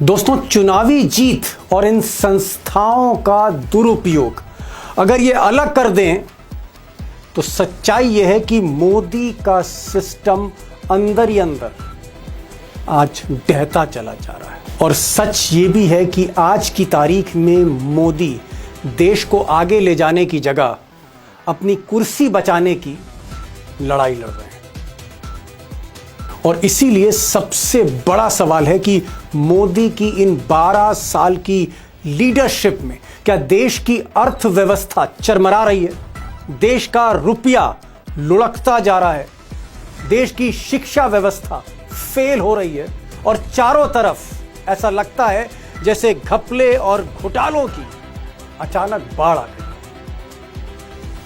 दोस्तों, चुनावी जीत और इन संस्थाओं का दुरुपयोग अगर ये अलग कर दें तो सच्चाई यह है कि मोदी का सिस्टम अंदर ही अंदर आज ढहता चला जा रहा है। और सच ये भी है कि आज की तारीख में मोदी देश को आगे ले जाने की जगह अपनी कुर्सी बचाने की लड़ाई लड़ रहे हैं। और इसीलिए सबसे बड़ा सवाल है कि मोदी की इन 12 साल की लीडरशिप में क्या देश की अर्थव्यवस्था चरमरा रही है, देश का रुपया लुढ़कता जा रहा है, देश की शिक्षा व्यवस्था फेल हो रही है और चारों तरफ ऐसा लगता है जैसे घपले और घोटालों की अचानक बाढ़ आ गई।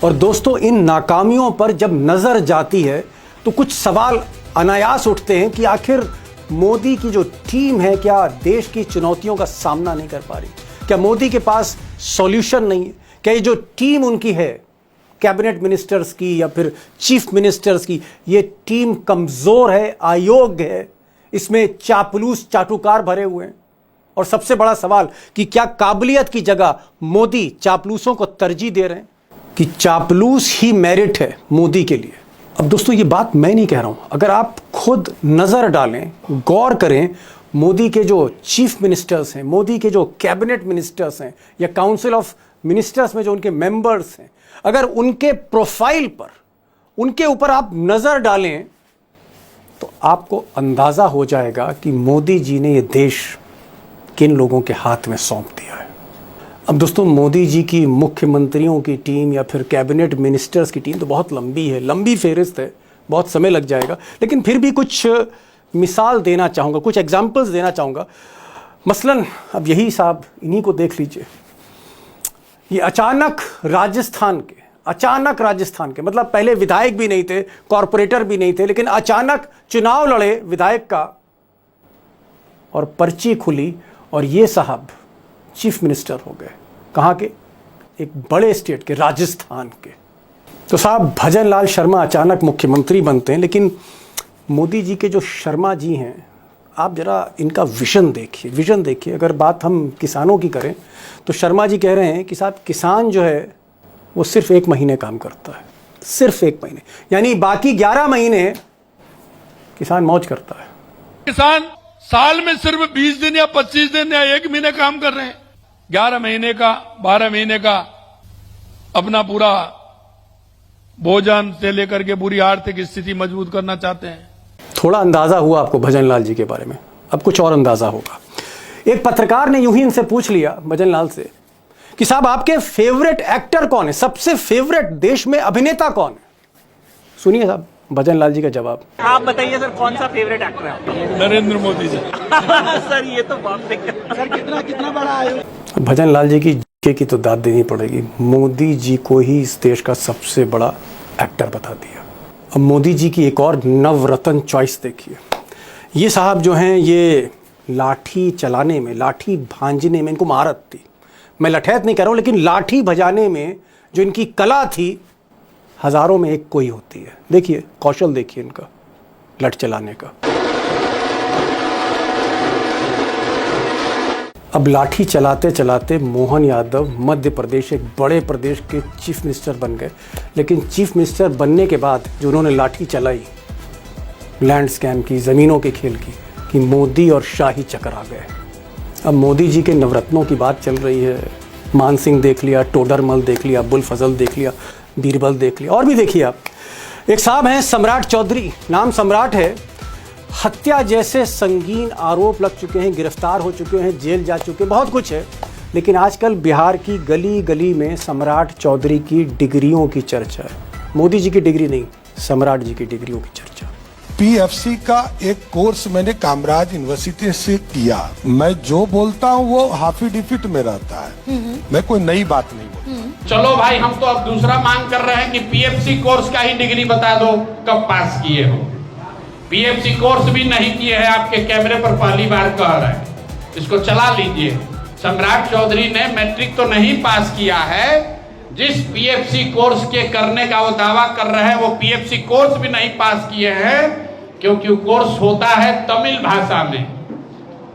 और दोस्तों, इन नाकामियों पर जब नजर जाती है तो कुछ सवाल अनायास उठते हैं कि आखिर मोदी की जो टीम है क्या देश की चुनौतियों का सामना नहीं कर पा रही? क्या मोदी के पास सॉल्यूशन नहीं है? क्या ये जो टीम उनकी है कैबिनेट मिनिस्टर्स की या फिर चीफ मिनिस्टर्स की, ये टीम कमजोर है, अयोग्य है, इसमें चापलूस चाटुकार भरे हुए हैं? और सबसे बड़ा सवाल कि क्या काबिलियत की जगह मोदी चापलूसों को तरजीह दे रहे हैं कि चापलूस ही मेरिट है मोदी के लिए? अब दोस्तों, ये बात मैं नहीं कह रहा हूं, अगर आप खुद नजर डालें, गौर करें, मोदी के जो चीफ मिनिस्टर्स हैं, मोदी के जो कैबिनेट मिनिस्टर्स हैं या काउंसिल ऑफ मिनिस्टर्स में जो उनके मेंबर्स हैं, अगर उनके प्रोफाइल पर, उनके ऊपर आप नजर डालें तो आपको अंदाजा हो जाएगा कि मोदी जी ने यह देश किन लोगों के हाथ में सौंप दिया है। अब दोस्तों, मोदी जी की मुख्यमंत्रियों की टीम या फिर कैबिनेट मिनिस्टर्स की टीम तो बहुत लंबी है, लंबी फेहरिस्त है, बहुत समय लग जाएगा, लेकिन फिर भी कुछ मिसाल देना चाहूँगा, कुछ एग्जाम्पल्स देना चाहूँगा। मसलन अब यही साहब, इन्हीं को देख लीजिए, ये अचानक राजस्थान के मतलब पहले विधायक भी नहीं थे, कॉरपोरेटर भी नहीं थे, लेकिन अचानक चुनाव लड़े विधायक का और पर्ची खुली और ये साहब चीफ मिनिस्टर हो गए। कहाँ के? एक बड़े स्टेट के, राजस्थान के। तो साहब भजन लाल शर्मा अचानक मुख्यमंत्री बनते हैं, लेकिन मोदी जी के जो शर्मा जी हैं, आप जरा इनका विजन देखिए। अगर बात हम किसानों की करें तो शर्मा जी कह रहे हैं कि साहब किसान जो है वो सिर्फ 1 महीने काम करता है, सिर्फ 1 महीने, यानी बाकी 11 महीने किसान मौज करता है। किसान साल में सिर्फ 20 दिन या 25 दिन या 1 महीने काम कर रहे हैं, 11 महीने का, 12 महीने का अपना पूरा भोजन से लेकर के पूरी आर्थिक स्थिति मजबूत करना चाहते हैं। थोड़ा अंदाजा हुआ आपको भजन लाल जी के बारे में, अब कुछ और अंदाजा होगा। एक पत्रकार ने यूं ही इनसे पूछ लिया भजन लाल से कि साहब आपके फेवरेट एक्टर कौन है, सबसे फेवरेट देश में अभिनेता कौन है? सुनिए साहब भजन लाल जी का जवाब। आप बताइए सर, कौन सा फेवरेट एक्टर है? नरेंद्र मोदी जी। सर ये तो बात सर कितना बड़ा है। भजन लाल जी की तो दाद देनी पड़ेगी, मोदी जी को ही इस देश का सबसे बड़ा एक्टर बता दिया। अब मोदी जी की एक और नवरत्न चॉइस देखिए। ये साहब जो हैं, ये लाठी चलाने में, लाठी भांजने में इनको महारत थी। मैं लठैत नहीं कर रहा हूँ, लेकिन लाठी बजाने में जो इनकी कला थी, हजारों में एक कोई होती है। देखिए कौशल, देखिए इनका लठ चलाने का। अब लाठी चलाते चलाते मोहन यादव मध्य प्रदेश, एक बड़े प्रदेश के चीफ मिनिस्टर बन गए। लेकिन चीफ मिनिस्टर बनने के बाद जो उन्होंने लाठी चलाई लैंड स्कैम की, ज़मीनों के खेल की, कि मोदी और शाही चक्कर आ गए। अब मोदी जी के नवरत्नों की बात चल रही है। मान सिंह देख लिया, टोडरमल देख लिया, अब्बुल फजल देख लिया, बीरबल देख लिया, और भी देखिए आप। एक साहब हैं सम्राट चौधरी, नाम सम्राट है, हत्या जैसे संगीन आरोप लग चुके हैं, गिरफ्तार हो चुके हैं, जेल जा चुके हैं, बहुत कुछ है। लेकिन आजकल बिहार की गली गली में सम्राट चौधरी की डिग्रियों की चर्चा है। मोदी जी की डिग्री नहीं, सम्राट जी की डिग्रियों की चर्चा। पीएफसी का एक कोर्स मैंने कामराज यूनिवर्सिटी से किया। मैं जो बोलता हूँ वो हाफी डिफिट में रहता है, मैं कोई नई बात नहीं बोलता। चलो भाई, हम तो अब दूसरा मांग कर रहे हैं कि पीएफसी कोर्स का ही डिग्री बता दो, कब पास किए हो। पीएफसी कोर्स भी नहीं किए हैं, आपके कैमरे पर पहली बार कह रहे हैं, इसको चला लीजिए। सम्राट चौधरी ने मैट्रिक तो नहीं पास किया है, जिस पीएफसी कोर्स के करने का वो दावा कर रहे हैं, वो पीएफसी कोर्स भी नहीं पास किए हैं, क्योंकि कोर्स होता है तमिल भाषा में।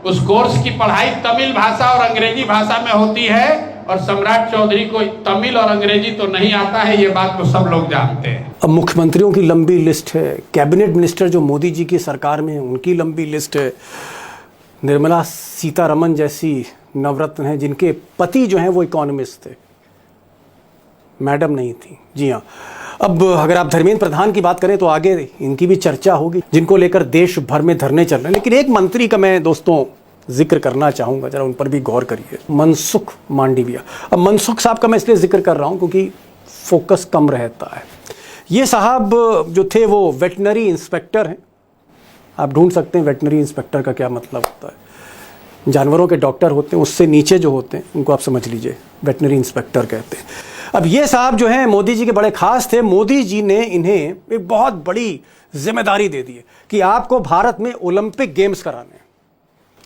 उस कोर्स की पढ़ाई तमिल भाषा और अंग्रेजी भाषा में होती है और सम्राट चौधरी को तमिल और अंग्रेजी तो नहीं आता है, ये बात तो सब लोग जानते हैं। अब मुख्यमंत्रियों की लंबी लिस्ट है, कैबिनेट मिनिस्टर जो मोदी जी की सरकार में हैं उनकी लंबी लिस्ट है, निर्मला सीतारमण जैसी नवरत्न हैं जिनके पति जो हैं वो इकोनॉमिस्ट थे, मैडम नहीं थी। जी हाँ, अब अगर आप धर्मेंद्र प्रधान की बात करें तो आगे इनकी भी चर्चा होगी, जिनको लेकर देश भर में धरने चल रहे हैं। लेकिन एक मंत्री का मैं दोस्तों जिक्र करना चाहूँगा, जरा उन पर भी गौर करिए, मनसुख मांडविया। अब मनसुख साहब का मैं इसलिए जिक्र कर रहा हूँ क्योंकि फोकस कम रहता है। ये साहब जो थे वो वेटनरी इंस्पेक्टर हैं। आप ढूंढ सकते हैं वेटनरी इंस्पेक्टर का क्या मतलब होता है। जानवरों के डॉक्टर होते हैं, उससे नीचे जो होते हैं उनको आप समझ लीजिए वेटनरी इंस्पेक्टर कहते हैं। अब ये साहब जो हैं मोदी जी के बड़े खास थे। मोदी जी ने इन्हें एक बहुत बड़ी जिम्मेदारी दे दी है कि आपको भारत में ओलंपिक गेम्स कराने हैं,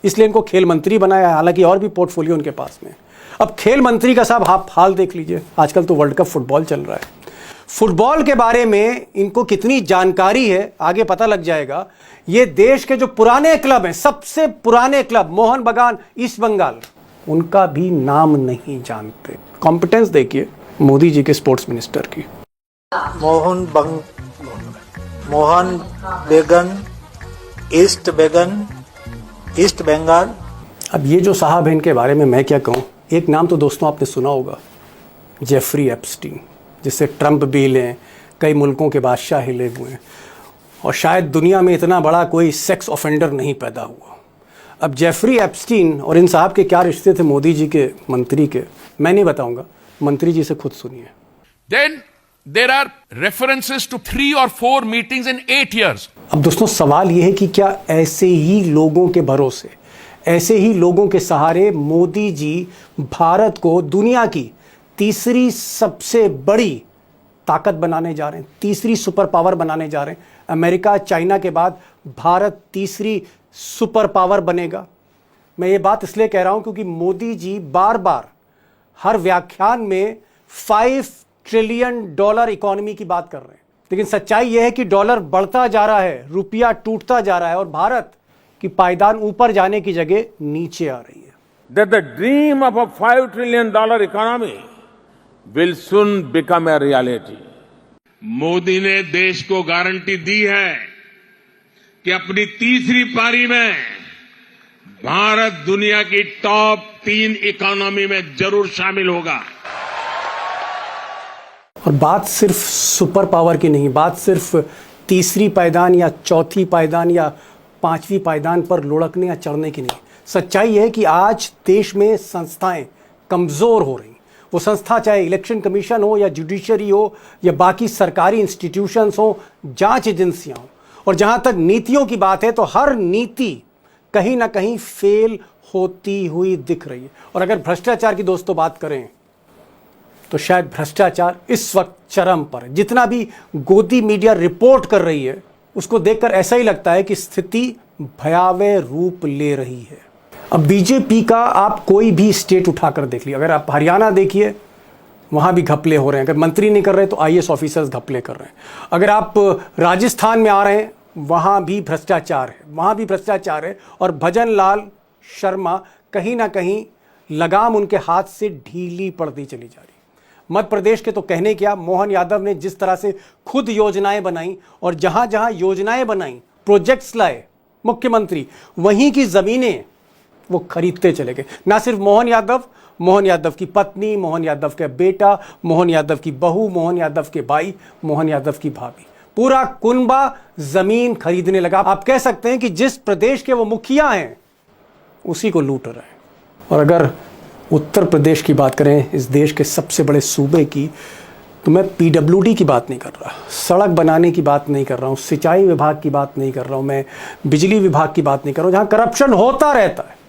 इसलिए इनको खेल मंत्री बनाया है। हालांकि और भी पोर्टफोलियो उनके पास में। अब खेल मंत्री का साहब आप हाल देख लीजिए, आजकल तो वर्ल्ड कप फुटबॉल चल रहा है। फुटबॉल के बारे में इनको कितनी जानकारी है आगे पता लग जाएगा। ये देश के जो पुराने क्लब हैं, सबसे पुराने क्लब मोहन बगान ईस्ट बंगाल, उनका भी नाम नहीं जानते। कॉम्पिटेंस देखिए मोदी जी के स्पोर्ट्स मिनिस्टर की। मोहन बेगन ईस्ट बंगाल। अब ये जो साहब हैं इनके बारे में मैं क्या कहूँ। एक नाम तो दोस्तों आपने सुना होगा, जेफरी एप्स्टीन, जिससे ट्रंप भी हिले, कई मुल्कों के बादशाह हिले हुए हैं, और शायद दुनिया में इतना बड़ा कोई सेक्स ऑफेंडर नहीं पैदा हुआ। अब जेफरी एप्स्टीन और इन साहब के क्या रिश्ते थे मोदी जी के मंत्री के, मैं नहीं बताऊंगा, मंत्री जी से खुद सुनिए। Then there are references to 3 or 4 meetings in 8 years. अब दोस्तों सवाल यह है कि क्या ऐसे ही लोगों के भरोसे, ऐसे ही लोगों के सहारे मोदी जी भारत को दुनिया की तीसरी सबसे बड़ी ताकत बनाने जा रहे हैं, तीसरी सुपर पावर बनाने जा रहे हैं। अमेरिका चाइना के बाद भारत तीसरी सुपर पावर बनेगा। मैं ये बात इसलिए कह रहा हूं क्योंकि मोदी जी बार बार हर व्याख्यान में $5 ट्रिलियन इकोनॉमी की बात कर रहे हैं, लेकिन सच्चाई यह है कि डॉलर बढ़ता जा रहा है, रुपया टूटता जा रहा है और भारत की पायदान ऊपर जाने की जगह नीचे आ रही है। That the dream of a $5 trillion economy will soon become a reality. Modi ने देश को गारंटी दी है कि अपनी तीसरी पारी में भारत दुनिया की टॉप 3 इकोनॉमी में जरूर शामिल होगा। और बात सिर्फ सुपर पावर की नहीं, बात सिर्फ तीसरी पायदान या चौथी पायदान या 5वीं पायदान पर लुढ़कने या चढ़ने की नहीं। सच्चाई है कि आज देश में संस्थाएं कमज़ोर हो रही। वो संस्था चाहे इलेक्शन कमीशन हो या जुडिशरी हो या बाकी सरकारी इंस्टीट्यूशंस हो, जांच एजेंसियां हो, और जहां तक नीतियों की बात है तो हर नीति कहीं ना कहीं फेल होती हुई दिख रही है। और अगर भ्रष्टाचार की दोस्तों बात करें तो शायद भ्रष्टाचार इस वक्त चरम पर है। जितना भी गोदी मीडिया रिपोर्ट कर रही है उसको देखकर ऐसा ही लगता है कि स्थिति भयावह रूप ले रही है। अब बीजेपी का आप कोई भी स्टेट उठाकर देख लीजिए, अगर आप हरियाणा देखिए वहां भी घपले हो रहे हैं। अगर मंत्री नहीं कर रहे तो आईएएस ऑफिसर्स घपले कर रहे हैं। अगर आप राजस्थान में आ रहे हैं वहां भी भ्रष्टाचार है, वहां भी भ्रष्टाचार है। और भजन लाल शर्मा कहीं ना कहीं लगाम उनके हाथ से ढीली पड़ती चली जा रही। मध्य प्रदेश के तो कहने क्या, मोहन यादव ने जिस तरह से खुद योजनाएं बनाई और जहां जहां योजनाएं बनाई, प्रोजेक्ट्स लाए मुख्यमंत्री, वहीं की जमीनें वो खरीदते चले गए। ना सिर्फ मोहन यादव की पत्नी, मोहन यादव के बेटा, मोहन यादव की बहू, मोहन यादव के भाई, मोहन यादव की भाभी, पूरा कुनबा जमीन खरीदने लगा। आप कह सकते हैं कि जिस प्रदेश के वो मुखिया हैं उसी को लूट रहे हैं। और अगर उत्तर प्रदेश की बात करें, इस देश के सबसे बड़े सूबे की, तो मैं पीडब्ल्यूडी की बात नहीं कर रहा, सड़क बनाने की बात नहीं कर रहा हूँ, सिंचाई विभाग की बात नहीं कर रहा हूँ, मैं बिजली विभाग की बात नहीं कर रहा हूँ जहाँ करप्शन होता रहता है।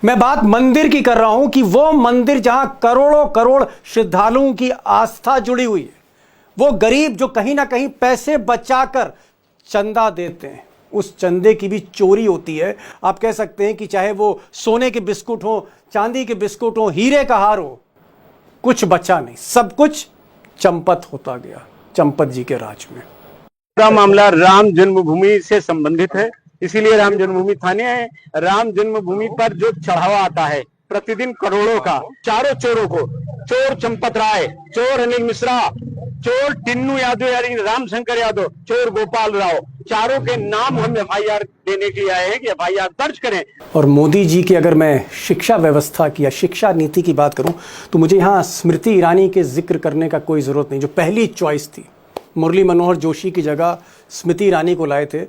मैं बात मंदिर की कर रहा हूँ कि वो मंदिर जहाँ करोड़ों करोड़ श्रद्धालुओं की आस्था जुड़ी हुई है, वो गरीब जो कहीं ना कहीं पैसे बचाकर चंदा देते हैं, उस चंदे की भी चोरी होती है। आप कह सकते हैं कि चाहे वो सोने के बिस्कुट हो, चांदी के बिस्कुट हो, हीरे का हार हो, कुछ बचा नहीं, सब कुछ चंपत होता गया चंपत जी के राज में। पूरा मामला राम जन्मभूमि से संबंधित है। इसीलिए राम जन्मभूमि थाने है। राम जन्मभूमि पर जो चढ़ावा आता है प्रतिदिन करोड़ों का, चारों चोरों को, चोर चंपत राय, चोर अनिल मिश्रा, चोर टिन्नू यादव यानी रामशंकर यादव, चोर गोपाल राव, चारों के नाम हम एफआईआर देने के लिए आए हैं कि एफआईआर दर्ज करें। और मोदी जी की अगर मैं शिक्षा व्यवस्था की या शिक्षा नीति की बात करूं तो मुझे यहाँ स्मृति ईरानी के जिक्र करने का कोई ज़रूरत नहीं, जो पहली चॉइस थी। मुरली मनोहर जोशी की जगह स्मृति ईरानी को लाए थे।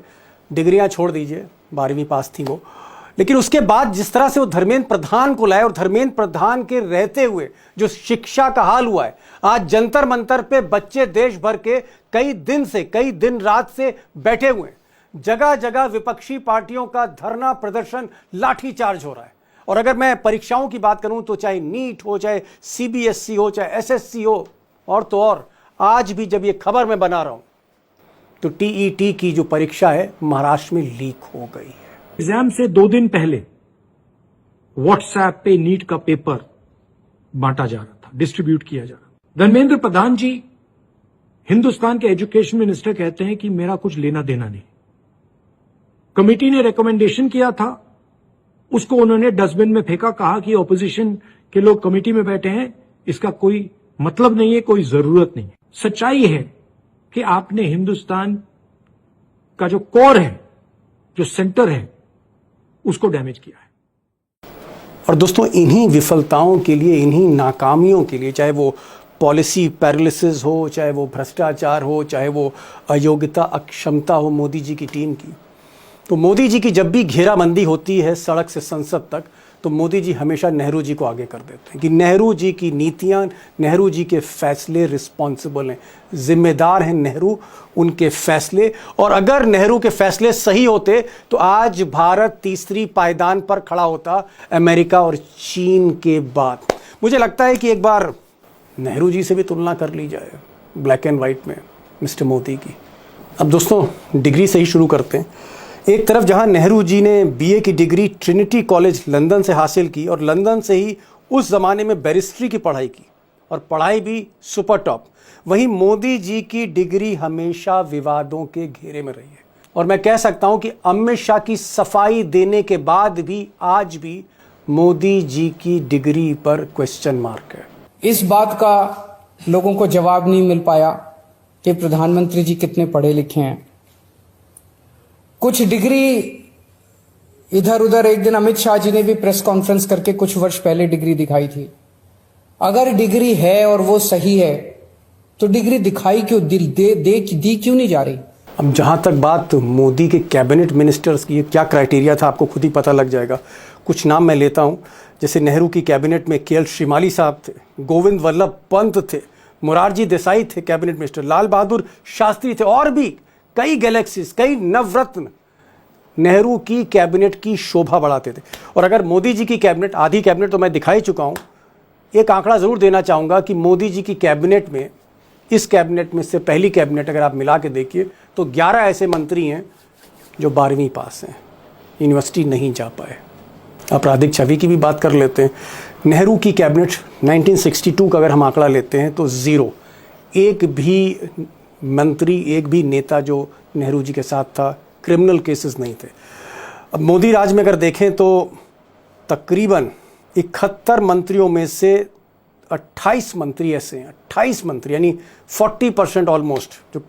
डिग्रियां छोड़ दीजिए, 12वीं पास थी वो, लेकिन उसके बाद जिस तरह से वो धर्मेंद्र प्रधान को लाए और धर्मेंद्र प्रधान के रहते हुए जो शिक्षा का हाल हुआ है, आज जंतर मंतर पे बच्चे देश भर के कई दिन रात से बैठे हुए हैं। जगह जगह विपक्षी पार्टियों का धरना प्रदर्शन, लाठीचार्ज हो रहा है। और अगर मैं परीक्षाओं की बात करूं तो चाहे नीट हो, चाहे सीबीएसई हो, चाहे एसएससी हो, और तो और आज भी जब ये खबर मैं बना रहा हूं तो टीईटी की जो परीक्षा है महाराष्ट्र में लीक हो गई है। एग्जाम से 2 दिन पहले व्हाट्सएप पे नीट का पेपर बांटा जा रहा था, डिस्ट्रीब्यूट किया जा रहा था। धर्मेंद्र प्रधान जी हिंदुस्तान के एजुकेशन मिनिस्टर कहते हैं कि मेरा कुछ लेना देना नहीं। कमेटी ने रिकमेंडेशन किया था, उसको उन्होंने डस्टबिन में फेंका, कहा कि ऑपोजिशन के लोग कमेटी में बैठे हैं, इसका कोई मतलब नहीं है, कोई जरूरत नहीं है। सच्चाई है कि आपने हिंदुस्तान का जो कोर है, जो सेंटर है, उसको डैमेज किया है। और दोस्तों, इन्हीं विफलताओं के लिए, इन्हीं नाकामियों के लिए, चाहे वो पॉलिसी पैरालिसिस हो, चाहे वो भ्रष्टाचार हो, चाहे वो अयोग्यता अक्षमता हो मोदी जी की टीम की, तो मोदी जी की जब भी घेराबंदी होती है सड़क से संसद तक, तो मोदी जी हमेशा नेहरू जी को आगे कर देते हैं कि नेहरू जी की नीतियां, नेहरू जी के फैसले रिस्पॉन्सिबल हैं, जिम्मेदार हैं नेहरू, उनके फैसले। और अगर नेहरू के फैसले सही होते तो आज भारत तीसरी पायदान पर खड़ा होता अमेरिका और चीन के बाद। मुझे लगता है कि एक बार नेहरू जी से भी तुलना कर ली जाए ब्लैक एंड वाइट में मिस्टर मोदी की। अब दोस्तों, डिग्री से ही शुरू करते हैं। एक तरफ जहां नेहरू जी ने बीए की डिग्री ट्रिनिटी कॉलेज लंदन से हासिल की और लंदन से ही उस ज़माने में बैरिस्ट्री की पढ़ाई की और पढ़ाई भी सुपर टॉप, वहीं मोदी जी की डिग्री हमेशा विवादों के घेरे में रही है। और मैं कह सकता हूं कि अमित शाह की सफाई देने के बाद भी आज भी मोदी जी की डिग्री पर क्वेश्चन मार्क है। इस बात का लोगों को जवाब नहीं मिल पाया कि प्रधानमंत्री जी कितने पढ़े लिखे हैं। कुछ डिग्री इधर उधर, एक दिन अमित शाह जी ने भी प्रेस कॉन्फ्रेंस करके कुछ वर्ष पहले डिग्री दिखाई थी। अगर डिग्री है और वो सही है तो डिग्री दिखाई क्यों, दी क्यों नहीं जा रही? अब जहां तक बात मोदी के कैबिनेट मिनिस्टर्स की, क्या क्राइटेरिया था आपको खुद ही पता लग जाएगा। कुछ नाम मैं लेता हूं, जैसे नेहरू की कैबिनेट में केएल श्रीमाली साहब थे, गोविंद वल्लभ पंत थे, मोरारजी देसाई थे कैबिनेट मिनिस्टर, लाल बहादुर शास्त्री थे, और भी कई गैलेक्सीज, कई नवरत्न नेहरू की कैबिनेट की शोभा बढ़ाते थे। और अगर मोदी जी की कैबिनेट, आधी कैबिनेट तो मैं दिखा ही चुका हूं, एक आंकड़ा जरूर देना चाहूंगा कि मोदी जी की कैबिनेट में, इस कैबिनेट में से पहली कैबिनेट अगर आप मिला के देखिए तो 11 ऐसे मंत्री हैं जो 12वीं पास हैं, यूनिवर्सिटी नहीं जा पाए। आपराधिक छवि की भी बात कर लेते हैं। नेहरू की कैबिनेट 1962 का अगर हम आंकड़ा लेते हैं तो 0, एक भी मंत्री, एक भी नेता जो नेहरू जी के साथ था, क्रिमिनल केसेस नहीं थे। अब मोदी राज में अगर देखें तो तकरीबन 71 मंत्रियों में से 28 मंत्री ऐसे हैं, 28 मंत्री यानी 40% ऑलमोस्ट, जो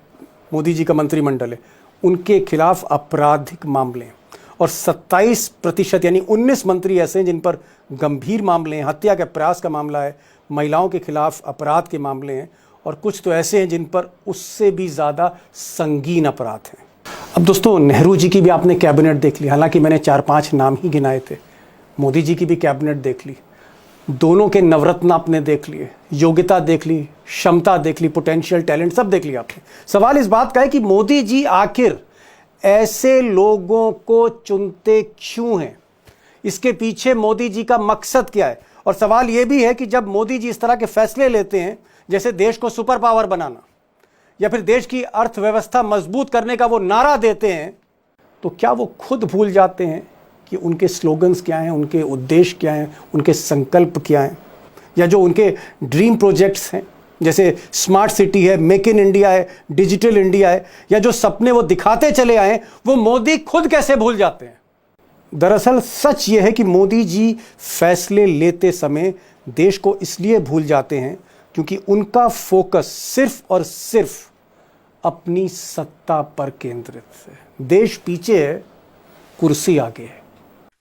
मोदी जी का मंत्रिमंडल है, उनके खिलाफ आपराधिक मामले हैं। और 27% यानी 19 मंत्री ऐसे हैं जिन पर गंभीर मामले हैं, हत्या के प्रयास का मामला है, महिलाओं के खिलाफ अपराध के मामले हैं, और कुछ तो ऐसे हैं जिन पर उससे भी ज़्यादा संगीन अपराध हैं। अब दोस्तों, नेहरू जी की भी आपने कैबिनेट देख ली, हालांकि मैंने 4-5 नाम ही गिनाए थे। मोदी जी की भी कैबिनेट देख ली, दोनों के नवरत्न आपने देख लिए, योग्यता देख ली, क्षमता देख ली, पोटेंशियल टैलेंट सब देख लिया आपने। सवाल इस बात का है कि मोदी जी आखिर ऐसे लोगों को चुनते क्यों हैं? इसके पीछे मोदी जी का मकसद क्या है? और सवाल यह भी है कि जब मोदी जी इस तरह के फैसले लेते हैं, जैसे देश को सुपर पावर बनाना या फिर देश की अर्थव्यवस्था मजबूत करने का वो नारा देते हैं, तो क्या वो खुद भूल जाते हैं कि उनके स्लोगन्स क्या हैं, उनके उद्देश्य क्या हैं, उनके संकल्प क्या हैं, या जो उनके ड्रीम प्रोजेक्ट्स हैं, जैसे स्मार्ट सिटी है, मेक इन इंडिया है, डिजिटल इंडिया है, या जो सपने वो दिखाते चले आए वो मोदी खुद कैसे भूल जाते हैं। दरअसल सच ये है कि मोदी जी फैसले लेते समय देश को इसलिए भूल जाते हैं क्योंकि उनका फोकस सिर्फ और सिर्फ अपनी सत्ता पर केंद्रित है। देश पीछे है, कुर्सी आगे है।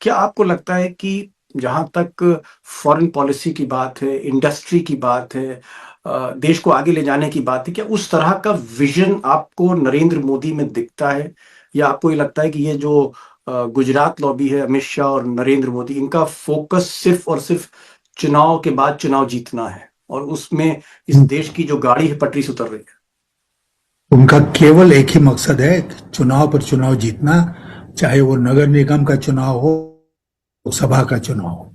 क्या आपको लगता है कि जहां तक फॉरेन पॉलिसी की बात है, इंडस्ट्री की बात है, देश को आगे ले जाने की बात है, क्या उस तरह का विजन आपको नरेंद्र मोदी में दिखता है, या आपको ये लगता है कि ये जो गुजरात लॉबी है, अमित शाह और नरेंद्र मोदी, इनका फोकस सिर्फ और सिर्फ चुनाव के बाद चुनाव जीतना है और उसमें इस देश की जो गाड़ी है पटरी से उतर रही है? उनका केवल एक ही मकसद है, चुनाव पर चुनाव जीतना, चाहे वो नगर निगम का चुनाव हो, लोकसभा का चुनाव हो।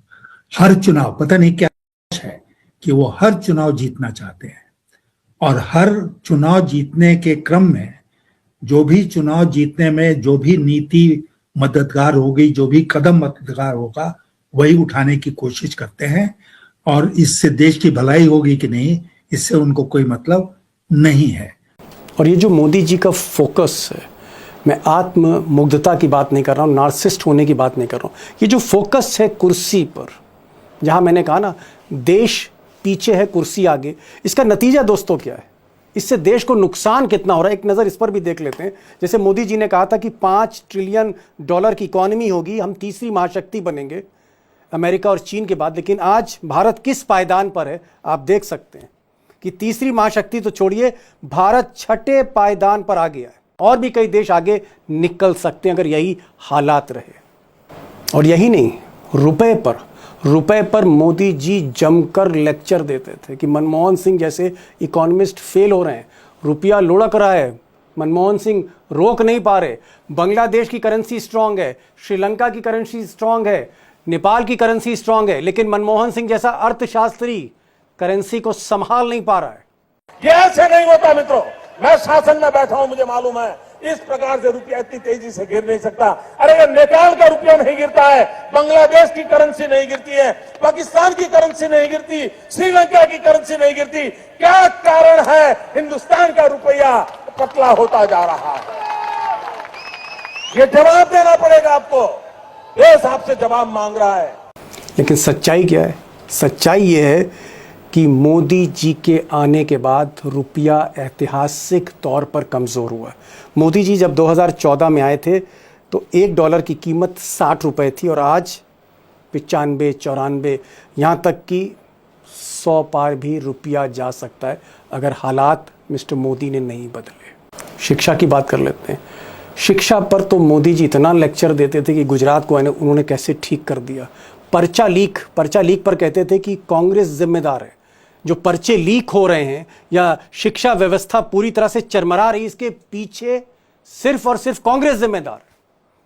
हर चुनाव, पता नहीं क्या है कि वो हर चुनाव जीतना चाहते हैं, और हर चुनाव जीतने के क्रम में जो भी चुनाव जीतने में जो भी नीति मददगार होगी, जो भी कदम मददगार होगा, वही उठाने की कोशिश करते हैं। और इससे देश की भलाई होगी कि नहीं, इससे उनको कोई मतलब नहीं है। और ये जो मोदी जी का फोकस है, मैं आत्म मुग्धता की बात नहीं कर रहा हूँ, नार्सिस्ट होने की बात नहीं कर रहा हूँ, ये जो फोकस है कुर्सी पर, जहां मैंने कहा ना देश पीछे है कुर्सी आगे, इसका नतीजा दोस्तों क्या है, इससे देश को नुकसान कितना हो रहा है, एक नज़र इस पर भी देख लेते हैं। जैसे मोदी जी ने कहा था कि $5 ट्रिलियन की इकॉनमी होगी, हम तीसरी महाशक्ति बनेंगे अमेरिका और चीन के बाद, लेकिन आज भारत किस पायदान पर है आप देख सकते हैं कि तीसरी महाशक्ति तो छोड़िए, भारत 6ठे पायदान पर आ गया है। और भी कई देश आगे निकल सकते हैं अगर यही हालात रहे। और यही नहीं, रुपए पर मोदी जी जमकर लेक्चर देते थे कि मनमोहन सिंह जैसे इकोनॉमिस्ट फेल हो रहे हैं, रुपया लुढ़क रहा है, मनमोहन सिंह रोक नहीं पा रहे, बांग्लादेश की करेंसी स्ट्रांग है, श्रीलंका की करेंसी स्ट्रांग है, नेपाल की करेंसी स्ट्रांग है, लेकिन मनमोहन सिंह जैसा अर्थशास्त्री करेंसी को संभाल नहीं पा रहा है। ये ऐसे नहीं होता मित्रों, मैं शासन में बैठा हूं, मुझे मालूम है इस प्रकार से रुपया इतनी तेजी से गिर नहीं सकता। अरे नेपाल का रुपया नहीं गिरता है, बांग्लादेश की करेंसी नहीं गिरती है, पाकिस्तान की करेंसी नहीं गिरती, श्रीलंका की करेंसी नहीं गिरती, क्या कारण है हिंदुस्तान का रुपया पतला होता जा रहा है? ये जवाब देना पड़ेगा आपको, देश आपसे जवाब मांग रहा है। लेकिन सच्चाई क्या है? सच्चाई ये है कि मोदी जी के आने के बाद रुपया ऐतिहासिक तौर पर कमज़ोर हुआ। मोदी जी जब 2014 में आए थे तो $1 की कीमत 60 रुपये थी और आज 95, 94, यहाँ तक कि 100 पार भी रुपया जा सकता है अगर हालात मिस्टर मोदी ने नहीं बदले। शिक्षा की बात कर लेते हैं। शिक्षा पर तो मोदी जी इतना लेक्चर देते थे कि गुजरात को उन्होंने कैसे ठीक कर दिया। पर्चा लीक पर कहते थे कि कांग्रेस जिम्मेदार है। जो पर्चे लीक हो रहे हैं या शिक्षा व्यवस्था पूरी तरह से चरमरा रही, इसके पीछे सिर्फ और सिर्फ कांग्रेस जिम्मेदार है।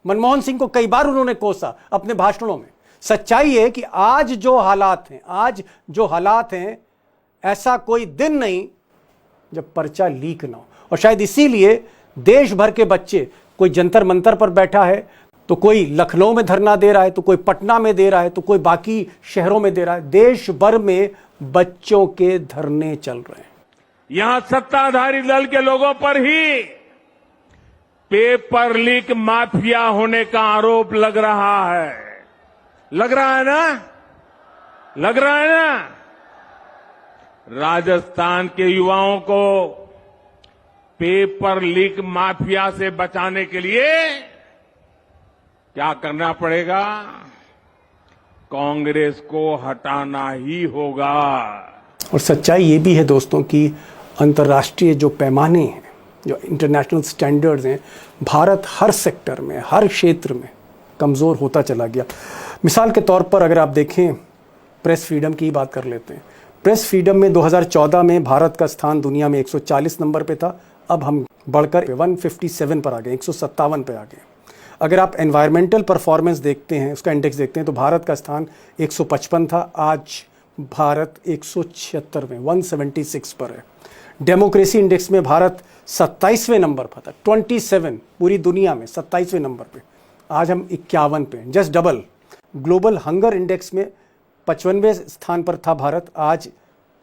मनमोहन सिंह को कई बार उन्होंने कोसा अपने भाषणों में। सच्चाई है कि आज जो हालात हैं ऐसा कोई दिन नहीं जब पर्चा लीक ना हो। और शायद इसीलिए देश भर के बच्चे, कोई जंतर मंतर पर बैठा है तो कोई लखनऊ में धरना दे रहा है, तो कोई पटना में दे रहा है, तो कोई बाकी शहरों में दे रहा है। देश भर में बच्चों के धरने चल रहे हैं। यहां सत्ताधारी दल के लोगों पर ही पेपर लीक माफिया होने का आरोप लग रहा है। लग रहा है ना? राजस्थान के युवाओं को पेपर लीक माफिया से बचाने के लिए क्या करना पड़ेगा? कांग्रेस को हटाना ही होगा। और सच्चाई ये भी है दोस्तों कि अंतर्राष्ट्रीय जो पैमाने हैं, जो इंटरनेशनल स्टैंडर्ड्स हैं, भारत हर सेक्टर में, हर क्षेत्र में कमज़ोर होता चला गया। मिसाल के तौर पर अगर आप देखें, प्रेस फ्रीडम की बात कर लेते हैं। प्रेस फ्रीडम में 2014 में भारत का स्थान दुनिया में 140 नंबर पे था, अब हम बढ़कर 157 पर आ गए, 157 पे आ गए। अगर आप एनवायरमेंटल परफॉर्मेंस देखते हैं, उसका इंडेक्स देखते हैं, तो भारत का स्थान 155 था, आज भारत 176 में 176 पर है। डेमोक्रेसी इंडेक्स में भारत 27वें नंबर पर था, 27 पूरी दुनिया में 27वें नंबर पे, आज हम 51 पे, just double. Global hunger index में 55वें स्थान पर था भारत, आज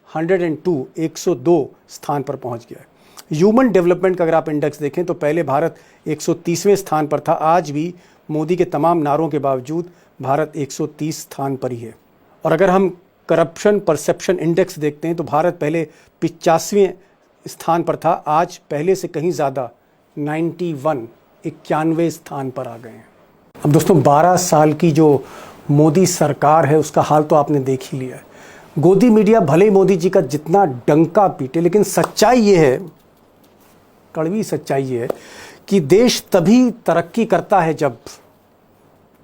102 102 स्थान पर पहुंच गया है। ह्यूमन डेवलपमेंट का अगर आप इंडेक्स देखें तो पहले भारत 130वें स्थान पर था, आज भी मोदी के तमाम नारों के बावजूद भारत 130 स्थान पर ही है। और अगर हम करप्शन परसेप्शन इंडेक्स देखते हैं तो भारत पहले 85वें स्थान पर था, आज पहले से कहीं ज़्यादा 91 स्थान पर आ गए हैं। अब दोस्तों 12 साल की जो मोदी सरकार है उसका हाल तो आपने देख ही लिया है। गोदी मीडिया भले ही मोदी जी का जितना डंका पीटे, लेकिन सच्चाई ये है, कड़वी सच्चाई ये है कि देश तभी तरक्की करता है जब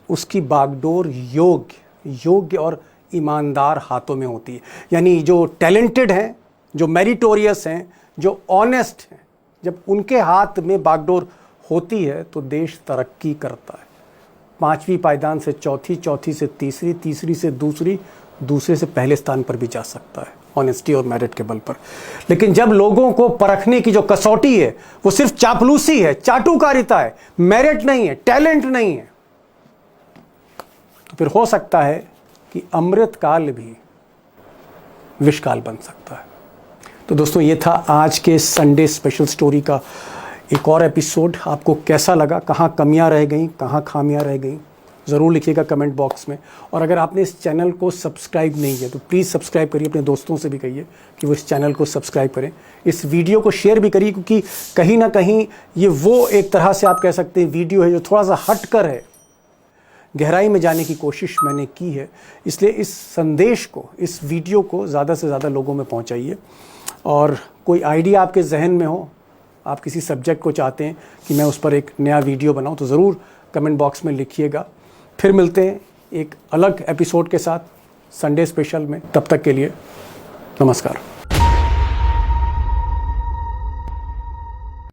उसकी बागडोर योग्य और ईमानदार हाथों में होती है। यानी जो टैलेंटेड हैं, जो मेरिटोरियस हैं, जो ऑनेस्ट हैं, जब उनके हाथ में बागडोर होती है तो देश तरक्की करता है। 5वीं पायदान से चौथी, चौथी से तीसरी, तीसरी से दूसरी, दूसरे से पहले स्थान पर भी जा सकता है ऑनेस्टी और मेरिट के बल पर। लेकिन जब लोगों को परखने की जो कसौटी है वो सिर्फ चापलूसी है, चाटुकारिता है, मेरिट नहीं है, टैलेंट नहीं है, तो फिर हो सकता है कि अमृत काल भी विषकाल बन सकता है। तो दोस्तों ये था आज के संडे स्पेशल स्टोरी का एक और एपिसोड। आपको कैसा लगा, कहाँ कमियां रह गई, कहाँ खामियां रह गई, ज़रूर लिखिएगा कमेंट बॉक्स में। और अगर आपने इस चैनल को सब्सक्राइब नहीं किया तो प्लीज़ सब्सक्राइब करिए, अपने दोस्तों से भी कहिए कि वो इस चैनल को सब्सक्राइब करें, इस वीडियो को शेयर भी करिए, क्योंकि कहीं ना कहीं ये वो एक तरह से आप कह सकते हैं वीडियो है जो थोड़ा सा हट कर है, गहराई में जाने की कोशिश मैंने की है। इसलिए इस संदेश को, इस वीडियो को ज़्यादा से ज़्यादा लोगों में पहुँचाइए। और कोई आइडिया आपके जहन में हो, आप किसी सब्जेक्ट को चाहते हैं कि मैं उस पर एक नया वीडियो बनाऊं, तो ज़रूर कमेंट बॉक्स में लिखिएगा। फिर मिलते हैं एक अलग एपिसोड के साथ संडे स्पेशल में। तब तक के लिए नमस्कार।